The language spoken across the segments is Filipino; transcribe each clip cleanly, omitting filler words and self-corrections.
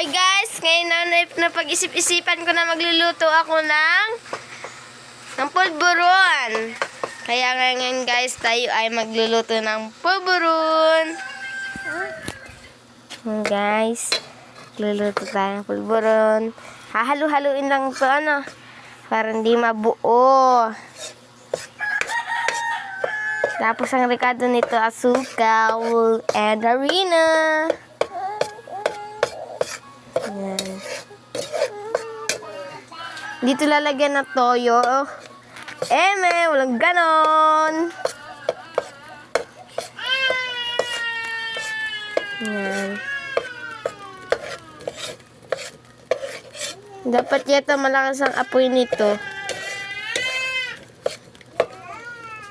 Hi guys, ngayon na pag-isip-isipan ko na magluluto ako ng pulburon. Kaya ngayon guys, tayo ay magluluto ng pulburon. Guys, magluluto tayo ng pulburon. Hahalo-haluin lang ito para hindi mabuo. Tapos ang rekado nito, asukal and harina. Ayan. Dito lalagyan ng toyo. Walang ganon. Ayan. Dapat yata malakas ang apoy nito.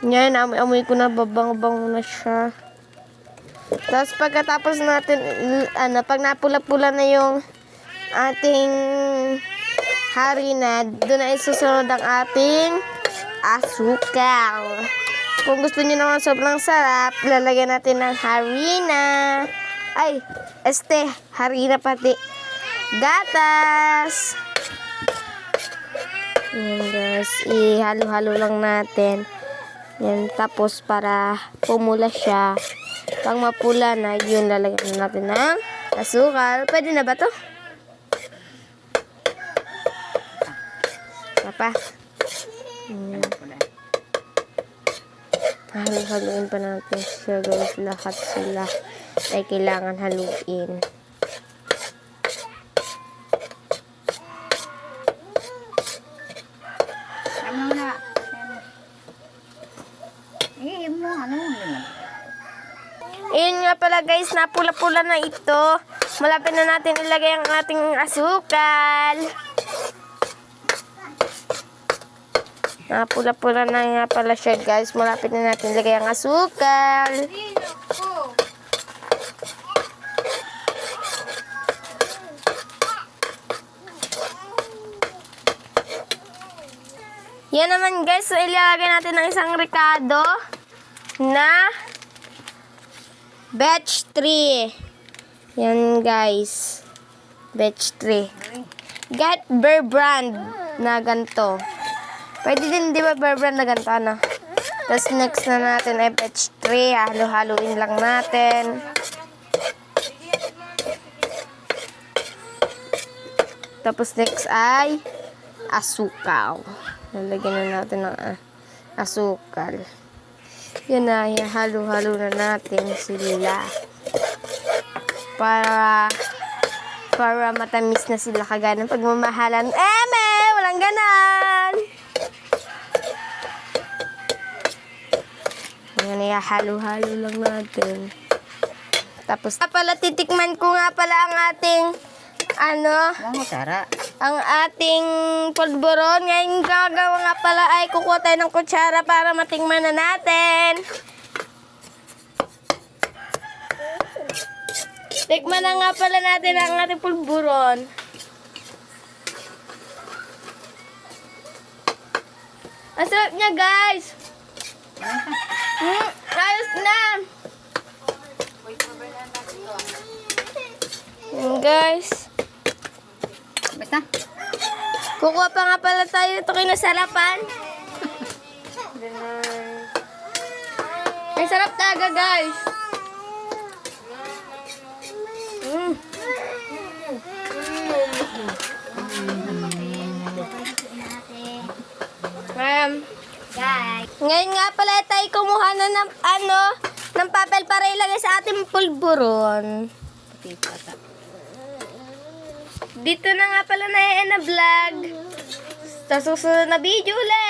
Yan, amoy ko na, babang-bang na siya. Tapos pagkatapos natin, pag napula-pula na yung ating harina, doon na isusunod ang ating asukal. Kung gusto niyo naman sobrang sarap, lalagyan natin ng harina. Harina pati. Gatas. Yan guys, ihalo-halo lang natin. Yan, tapos para pumula siya. Pag mapula na, yun lalagyan natin ng asukal. Pwede na ba to? Papa. Haluin pa natin siya guys. Lahat sila ay kailangan haluin. Ayun nga pala guys, napula-pula na ito. Malapit na natin ilagay ang ating asukal. Napula-pula na nga pala siya guys. Malapit na natin ilagay ang asukal. Yan naman guys, so ilalagay natin ng isang rekado na batch 3. Yan guys. Batch 3. Get Bear Brand na ganito. Pwede din di ba Bear Brand na ganito Tapos next na natin ay batch 3. Halo-haluin lang natin. Tapos next ay asukal. Lalagyan na natin ng asukal. Yun na, halo-halo na natin sila. Para matamis na sila kagaya ng pagmamahalan. Walang ganan! Yan, halo-halo lang natin. Tapos, titikman ko nga pala ang ating ang ating pulburon. Ngayon gagawa nga pala ay kukuha tayo ng kutsara para matingman na natin. Tikman na nga pala natin ang ating pulburon. Ang sarap niya guys. Ayos na. Guys. Basta? Kukuha pa nga pala tayo ito kinasarapan. Ay, sarap talaga, guys. Ngayon nga pala tayo kumuha na ng papel para ilagay sa ating pulburon. Dito na nga pala na vlog. Sa susunod na video ulit.